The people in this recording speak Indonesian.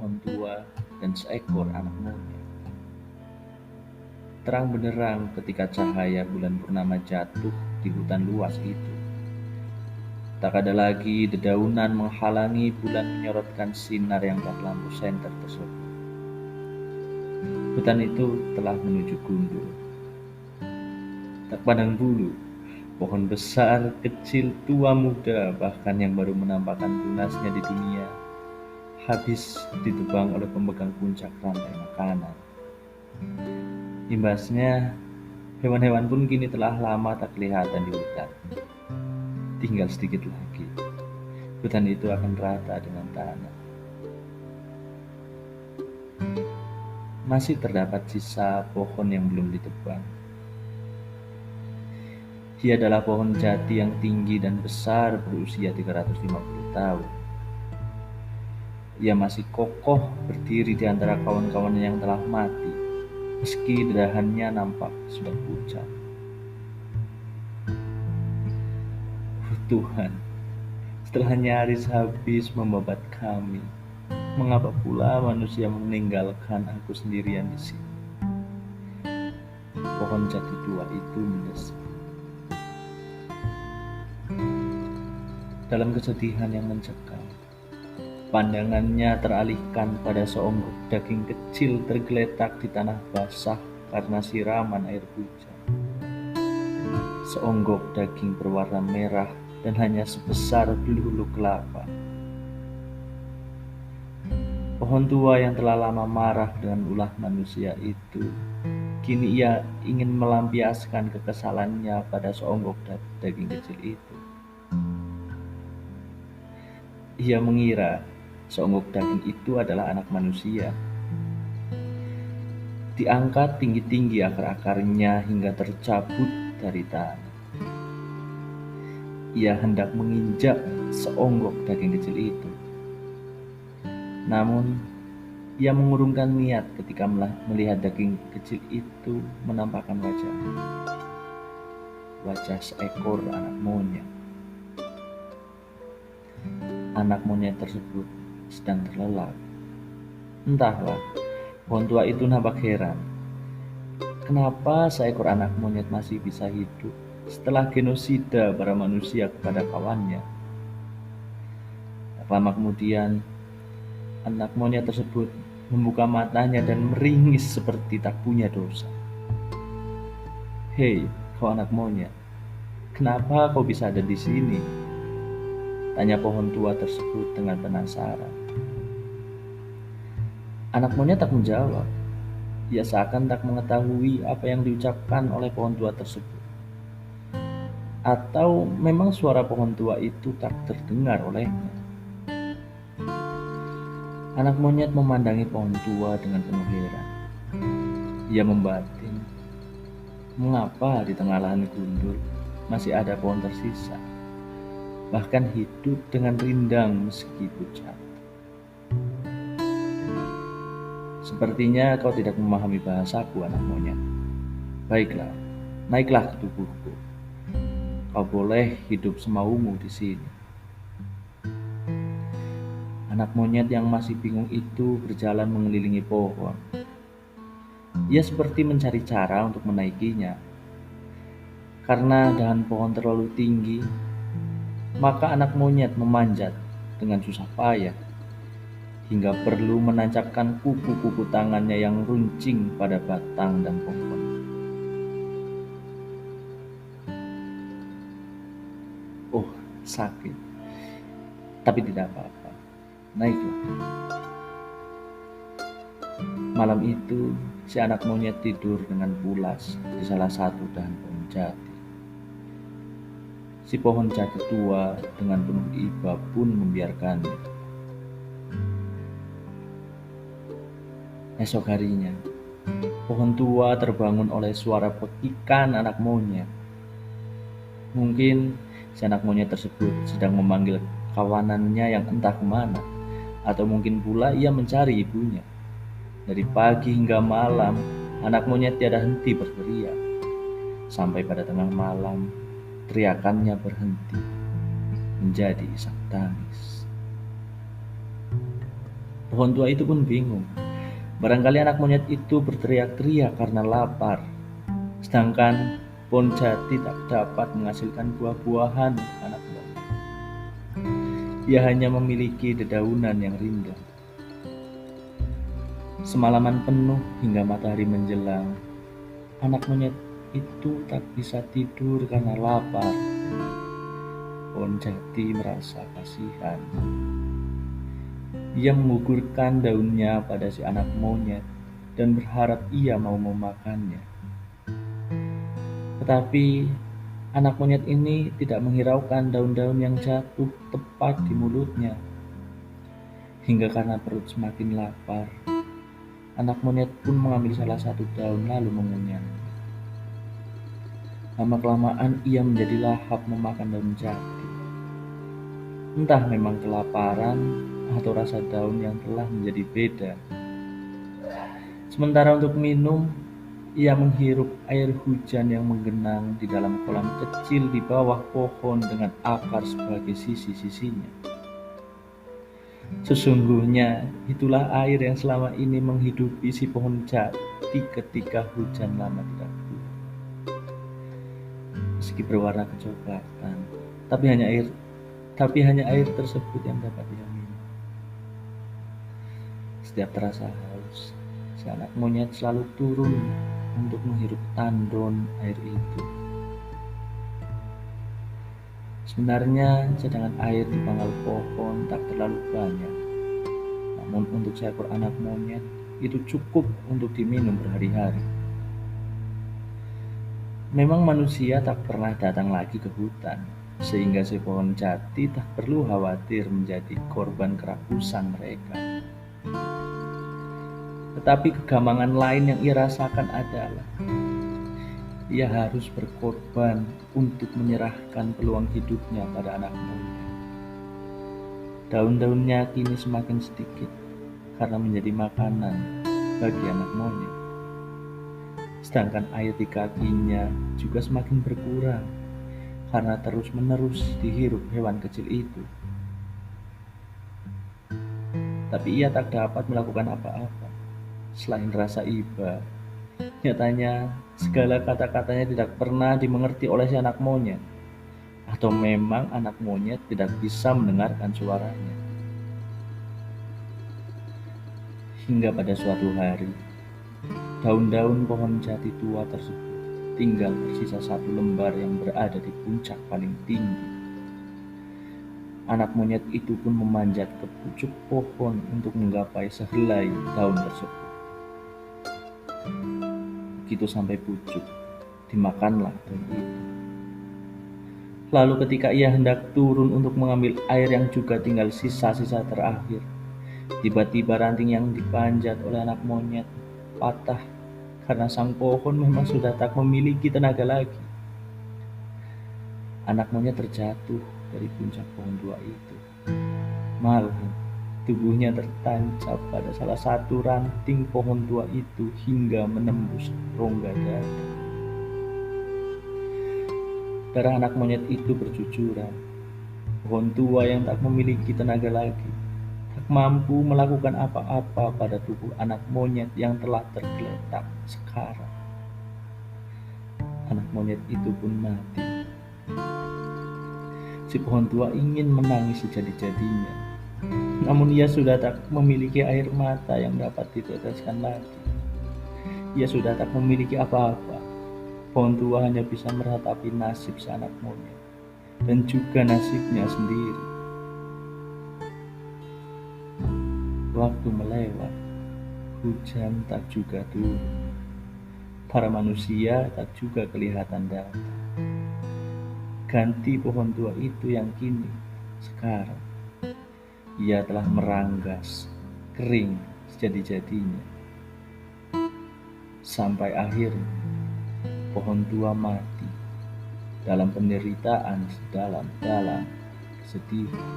pohon tua, dan seekor anak monyet. Terang benderang ketika cahaya bulan purnama jatuh di hutan luas itu. Tak ada lagi dedaunan menghalangi bulan menyorotkan sinar yang tak lampu senter tersebut. Hutan itu telah menuju gundul. Tak pandang bulu, pohon besar, kecil, tua, muda, bahkan yang baru menampakkan tunasnya di dunia, habis ditebang oleh pemegang puncak rantai makanan. Imbasnya, hewan-hewan pun kini telah lama tak kelihatan di hutan. Tinggal sedikit lagi, hutan itu akan rata dengan tanah. Masih terdapat sisa pohon yang belum ditebang. Dia adalah pohon jati yang tinggi dan besar berusia 350 tahun. Ia masih kokoh berdiri di antara kawan-kawannya yang telah mati, meski dahannya nampak sudah pucat. Oh Tuhan, setelah nyaris habis membabat kami, mengapa pula manusia meninggalkan aku sendirian di sini? Pohon jati tua itu mendesak. Dalam kesedihan yang mencekam, pandangannya teralihkan pada seonggok daging kecil tergeletak di tanah basah karena siraman air hujan. Seonggok daging berwarna merah dan hanya sebesar belulu kelapa. Pohon tua yang telah lama marah dengan ulah manusia itu, kini ia ingin melampiaskan kekesalannya pada seonggok daging kecil itu. Ia mengira seonggok daging itu adalah anak manusia. Diangkat tinggi-tinggi akar-akarnya hingga tercabut dari tanah. Ia hendak menginjak seonggok daging kecil itu. Namun, ia mengurungkan niat ketika melihat daging kecil itu menampakkan wajahnya. Wajah seekor anak monyet. Anak monyet tersebut sedang terlelap. Entahlah, pohon tua itu nampak heran. Kenapa seekor anak monyet masih bisa hidup setelah genosida para manusia kepada kawannya? Tak lama kemudian, anak monyet tersebut membuka matanya dan meringis seperti tak punya dosa. Hei, kau anak monyet, kenapa kau bisa ada di sini? Tanya pohon tua tersebut dengan penasaran. Anak monyet tak menjawab. Ia seakan tak mengetahui apa yang diucapkan oleh pohon tua tersebut. Atau memang suara pohon tua itu tak terdengar olehnya. Anak monyet memandangi pohon tua dengan penuh heran. Ia membatin, mengapa di tengah lahan gundul masih ada pohon tersisa, bahkan hidup dengan rindang meski pucat. Sepertinya kau tidak memahami bahasaku, anak monyet. Baiklah, naiklah ke tubuhku. Kau boleh hidup semaumu di sini. Anak monyet yang masih bingung itu berjalan mengelilingi pohon. Ia seperti mencari cara untuk menaikinya. Karena dahan pohon terlalu tinggi, maka anak monyet memanjat dengan susah payah hingga perlu menancapkan kuku-kuku tangannya yang runcing pada batang dan pohon. Oh, sakit. Tapi tidak apa-apa. Naiklah. Malam itu, si anak monyet tidur dengan pulas di salah satu dahan pohon jati. Si pohon jati tua dengan penuh iba pun membiarkannya. Esok harinya, pohon tua terbangun oleh suara pekikan anak monyet. Mungkin si anak monyet tersebut sedang memanggil kawanannya yang entah kemana, atau mungkin pula ia mencari ibunya. Dari pagi hingga malam, anak monyet tiada henti berteriak. Sampai pada tengah malam, teriakannya berhenti menjadi isak tangis. Pohon tua itu pun bingung. Barangkali anak monyet itu berteriak-teriak karena lapar, sedangkan pohon jati tak dapat menghasilkan buah-buahan untuk anak monyet. Ia hanya memiliki dedaunan yang rindang. Semalaman penuh hingga matahari menjelang, anak monyet itu tak bisa tidur karena lapar. Pohon jati merasa kasihan. Ia menggugurkan daunnya pada si anak monyet dan berharap ia mau memakannya. Tetapi anak monyet ini tidak menghiraukan daun-daun yang jatuh tepat di mulutnya. Hingga karena perut semakin lapar, anak monyet pun mengambil salah satu daun lalu mengunyah. Lama-kelamaan ia menjadi lahap memakan daun jati. Entah memang kelaparan atau rasa daun yang telah menjadi beda. Sementara untuk minum, ia menghirup air hujan yang menggenang di dalam kolam kecil di bawah pohon dengan akar sebagai sisi-sisinya. Sesungguhnya itulah air yang selama ini menghidupi si pohon jati ketika hujan lama tidak turun. Meski berwarna kecoklatan, tapi hanya air tersebut yang dapat ia minum. Setiap terasa haus, si anak monyet selalu turun untuk menghirup tandon air itu. Sebenarnya cadangan air di pangkal pohon tak terlalu banyak, namun untuk seekor anak monyet itu cukup untuk diminum berhari-hari. Memang manusia tak pernah datang lagi ke hutan, sehingga si pohon jati tak perlu khawatir menjadi korban kerakusan mereka. Tetapi kegampangan lain yang ia rasakan adalah ia harus berkorban untuk menyerahkan peluang hidupnya pada anak monyet. Daun-daunnya kini semakin sedikit karena menjadi makanan bagi anak monyet. Sedangkan air di kakinya juga semakin berkurang karena terus-menerus dihirup hewan kecil itu. Tapi ia tak dapat melakukan apa-apa selain rasa iba. Nyatanya, segala kata-katanya tidak pernah dimengerti oleh si anak monyet, atau memang anak monyet tidak bisa mendengarkan suaranya. Hingga pada suatu hari, daun-daun pohon jati tua tersebut tinggal tersisa satu lembar yang berada di puncak paling tinggi. Anak monyet itu pun memanjat ke pucuk pohon untuk menggapai sehelai daun tersebut. Begitu sampai pucuk, dimakanlah daun itu. Lalu ketika ia hendak turun untuk mengambil air yang juga tinggal sisa-sisa terakhir, tiba-tiba ranting yang dipanjat oleh anak monyet patah karena sang pohon memang sudah tak memiliki tenaga lagi. Anak monyet terjatuh dari puncak pohon tua itu. Malahan, tubuhnya tertancap pada salah satu ranting pohon tua itu hingga menembus rongga dada. Darah anak monyet itu bercucuran. Pohon tua yang tak memiliki tenaga lagi, tak mampu melakukan apa-apa pada tubuh anak monyet yang telah tergeletak sekarang. Anak monyet itu pun mati. Si pohon tua ingin menangis sejadi-jadinya, namun ia sudah tak memiliki air mata yang dapat diteteskan lagi. Ia sudah tak memiliki apa-apa. Pohon tua hanya bisa meratapi nasib si anak monyet dan juga nasibnya sendiri. Waktu melewat, hujan tak juga turun. Para manusia tak juga kelihatan datang. Ganti pohon tua itu yang kini, sekarang, ia telah meranggas, kering sejadi-jadinya. Sampai akhirnya, pohon tua mati dalam penderitaan sedalam-dalam kesedihan.